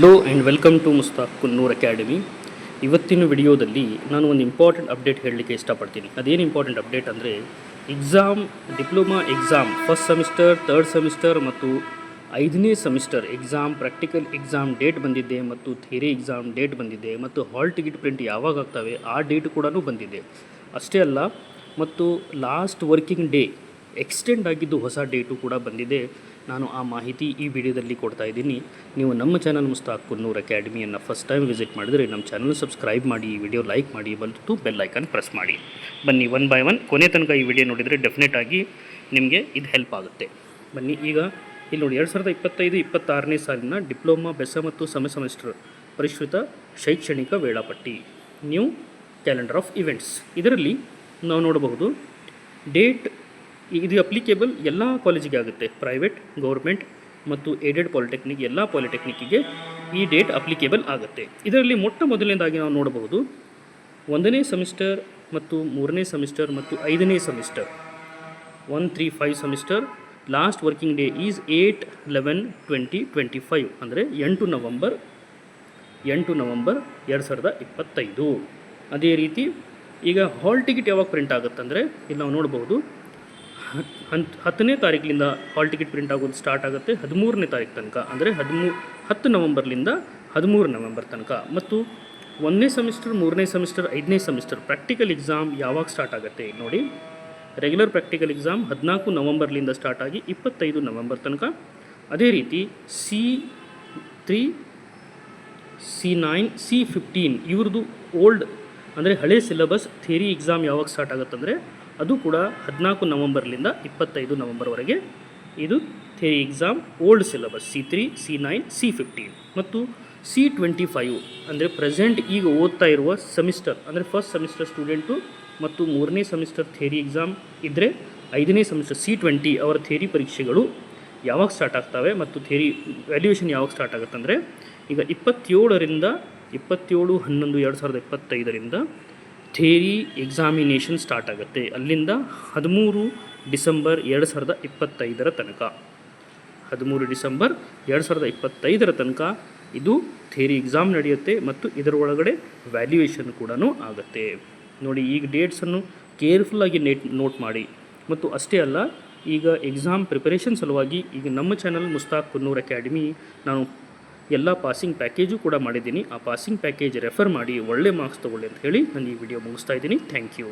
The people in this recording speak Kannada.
Hello and welcome to Mushtaq Kunnur academy. ಇವತ್ತಿನ ವಿಡಿಯೋದಲ್ಲಿ ನಾನು ಒಂದು ಇಂಪಾರ್ಟೆಂಟ್ ಅಪ್ಡೇಟ್ ಹೇಳಲಿಕ್ಕೆ ಇಷ್ಟಪಡ್ತೀನಿ. ಅದೇನು ಇಂಪಾರ್ಟೆಂಟ್ ಅಪ್ಡೇಟ್ ಅಂದರೆ diploma exam first semester, third semester ಮತ್ತು 5ನೇ semester exam practical exam date ಬಂದಿದೆ ಮತ್ತು ಥಿಯರಿ ಎಕ್ಸಾಮ್ ಡೇಟ್ ಬಂದಿದೆ ಮತ್ತು ಹಾಲ್ ಟಿಕೆಟ್ ಪ್ರಿಂಟ್ ಯಾವಾಗ ಆಗ್ತವೆ ಆ ಡೇಟ್ ಕೂಡ ಬಂದಿದೆ. ಅಷ್ಟೇ ಅಲ್ಲ, ಮತ್ತು ಲಾಸ್ಟ್ ವರ್ಕಿಂಗ್ ಡೇ ಎಕ್ಸ್ಟೆಂಡ್ ಆಗಿದ್ದು ಹೊಸ ಡೇಟು ಕೂಡ ಬಂದಿದೆ. ನಾನು ಆ ಮಾಹಿತಿ ಈ ವಿಡಿಯೋದಲ್ಲಿ ಕೊಡ್ತಾ ಇದ್ದೀನಿ. ನೀವು ನಮ್ಮ ಚಾನಲ್ ಮುಸ್ತಾಕ್ ಕುನ್ನೂರ್ ಅಕಾಡೆಮಿಯನ್ನು ಫಸ್ಟ್ ಟೈಮ್ ವಿಸಿಟ್ ಮಾಡಿದರೆ ನಮ್ಮ ಚಾನಲ್ ಸಬ್ಸ್ಕ್ರೈಬ್ ಮಾಡಿ, ಈ ವಿಡಿಯೋ ಲೈಕ್ ಮಾಡಿ ಮತ್ತು ಬೆಲ್ ಐಕನ್ ಪ್ರೆಸ್ ಮಾಡಿ. ಬನ್ನಿ ಒನ್ ಬೈ ಒನ್ ಕೊನೆ ತನಕ ಈ ವಿಡಿಯೋ ನೋಡಿದರೆ ಡೆಫಿನೆಟ್ ಆಗಿ ನಿಮಗೆ ಇದು ಹೆಲ್ಪ್ ಆಗುತ್ತೆ. ಬನ್ನಿ ಈಗ ಇಲ್ಲಿ ನೋಡಿ, 2025-26ನೇ ಸಾಲಿನ ಡಿಪ್ಲೊಮಾ ಬೆಸ ಮತ್ತು ಸೆಮಿಸ್ಟರ್ ಪರಿಷ್ಕೃತ ಶೈಕ್ಷಣಿಕ ವೇಳಾಪಟ್ಟಿ, ನ್ಯೂ ಕ್ಯಾಲೆಂಡರ್ ಆಫ್ ಇವೆಂಟ್ಸ್. ಇದರಲ್ಲಿ ನಾವು ನೋಡಬಹುದು ಡೇಟ್. ಇದು ಅಪ್ಲಿಕೇಬಲ್ ಎಲ್ಲ ಕಾಲೇಜಿಗೆ ಆಗುತ್ತೆ, ಪ್ರೈವೇಟ್, ಗೌರ್ಮೆಂಟ್ ಮತ್ತು ಏಡೆಡ್ ಪಾಲಿಟೆಕ್ನಿಕ್ ಎಲ್ಲ ಪಾಲಿಟೆಕ್ನಿಕ್ಕಿಗೆ ಈ ಡೇಟ್ ಅಪ್ಲಿಕೇಬಲ್ ಆಗುತ್ತೆ. ಇದರಲ್ಲಿ ಮೊದಲನೇದಾಗಿ ನಾವು ನೋಡಬಹುದು 1ನೇ ಸೆಮಿಸ್ಟರ್ ಮತ್ತು 3ನೇ ಸೆಮಿಸ್ಟರ್ ಮತ್ತು 5ನೇ semester 1, 3, 5 semester last working day is 8/11/2025 ಅಂದರೆ 8 ನವಂಬರ್ 2025. ಅದೇ ರೀತಿ ಈಗ ಹಾಲ್ ಟಿಕೆಟ್ ಯಾವಾಗ ಪ್ರಿಂಟ್ ಆಗುತ್ತಂದರೆ ಇಲ್ಲಿ ನಾವು ನೋಡಬಹುದು 10ನೇ ತಾರೀಕಿನಿಂದ ಹಾಲ್ ಟಿಕೆಟ್ ಪ್ರಿಂಟ್ ಆಗೋದು ಸ್ಟಾರ್ಟ್ ಆಗುತ್ತೆ 13ನೇ ತಾರೀಕು ತನಕ, ಅಂದರೆ 10 ನವಂಬರ್ಲಿಂದ 13 ನವಂಬರ್ ತನಕ. ಮತ್ತು 1ನೇ ಸೆಮಿಸ್ಟರ್, 3ನೇ ಸೆಮಿಸ್ಟರ್, 5ನೇ ಸೆಮಿಸ್ಟರ್ ಪ್ರಾಕ್ಟಿಕಲ್ ಎಕ್ಸಾಮ್ ಯಾವಾಗ ಸ್ಟಾರ್ಟ್ ಆಗುತ್ತೆ ನೋಡಿ. ರೆಗ್ಯುಲರ್ ಪ್ರಾಕ್ಟಿಕಲ್ ಎಕ್ಸಾಮ್ 14 ನವಂಬರ್ಲಿಂದ ಸ್ಟಾರ್ಟ್ ಆಗಿ 25 ನವಂಬರ್ ತನಕ. ಅದೇ ರೀತಿ C3, C9, C15 ಇವ್ರದ್ದು ಓಲ್ಡ್ ಅಂದರೆ ಹಳೆ ಸಿಲೆಬಸ್ ಥಿಯರಿ ಎಕ್ಸಾಮ್ ಯಾವಾಗ ಸ್ಟಾರ್ಟ್ ಆಗುತ್ತಂದರೆ ಅದು ಕೂಡ 14 ನವಂಬರ್ಲಿಂದ 25 ನವಂಬರ್ವರೆಗೆ ಇದು theory exam old syllabus C3, C9, C15. ಮತ್ತು C25 ಅಂದರೆ ಪ್ರೆಸೆಂಟ್ ಈಗ ಓದ್ತಾ ಇರುವ ಸೆಮಿಸ್ಟರ್ ಅಂದರೆ ಫಸ್ಟ್ ಸೆಮಿಸ್ಟರ್ ಸ್ಟೂಡೆಂಟು ಮತ್ತು 3ನೇ ಸೆಮಿಸ್ಟರ್ ಥಿಯರಿ ಎಕ್ಸಾಮ್ ಇದ್ದರೆ 5ನೇ ಸೆಮಿಸ್ಟರ್ C20 ಅವರ ಥಿಯರಿ ಪರೀಕ್ಷೆಗಳು ಯಾವಾಗ ಸ್ಟಾರ್ಟ್ ಆಗ್ತವೆ ಮತ್ತು ಥಿಯರಿ ವ್ಯಾಲ್ಯೂಯೇಷನ್ ಯಾವಾಗ ಸ್ಟಾರ್ಟ್ ಆಗುತ್ತಂದರೆ ಈಗ 27/11/2025ರಿಂದ ಥಿಯರಿ ಎಕ್ಸಾಮಿನೇಷನ್ ಸ್ಟಾರ್ಟ್ ಆಗುತ್ತೆ. ಅಲ್ಲಿಂದ 13 ಡಿಸೆಂಬರ್ 2025 ತನಕ 13 ಡಿಸೆಂಬರ್ 2025 ತನಕ ಇದು ಥಿಯರಿ ಎಕ್ಸಾಮ್ ನಡೆಯುತ್ತೆ ಮತ್ತು ಇದರ ಒಳಗಡೆ ವ್ಯಾಲ್ಯೂಯೇಷನ್ ಕೂಡ ಆಗುತ್ತೆ. ನೋಡಿ, ಈಗ ಡೇಟ್ಸನ್ನು ಕೇರ್ಫುಲ್ಲಾಗಿ ನೋಟ್ ಮಾಡಿ. ಮತ್ತು ಅಷ್ಟೇ ಅಲ್ಲ, ಈಗ ಎಕ್ಸಾಮ್ ಪ್ರಿಪರೇಷನ್ ಸಲುವಾಗಿ ಈಗ ನಮ್ಮ ಚಾನಲ್ ಮುಸ್ತಾಕ್ ಕುನ್ನೂರ್ ಅಕಾಡೆಮಿ ನಾನು ಎಲ್ಲ ಪಾಸಿಂಗ್ ಪ್ಯಾಕೇಜು ಕೂಡ ಮಾಡಿದ್ದೀನಿ. ಆ ಪಾಸಿಂಗ್ ಪ್ಯಾಕೇಜ್ ರೆಫರ್ ಮಾಡಿ ಒಳ್ಳೆ ಮಾರ್ಕ್ಸ್ ತೊಗೊಳ್ಳಿ ಅಂತ ಹೇಳಿ ನಾನು ಈ ವಿಡಿಯೋ ಮುಗಿಸ್ತಾ ಇದ್ದೀನಿ. Thank you.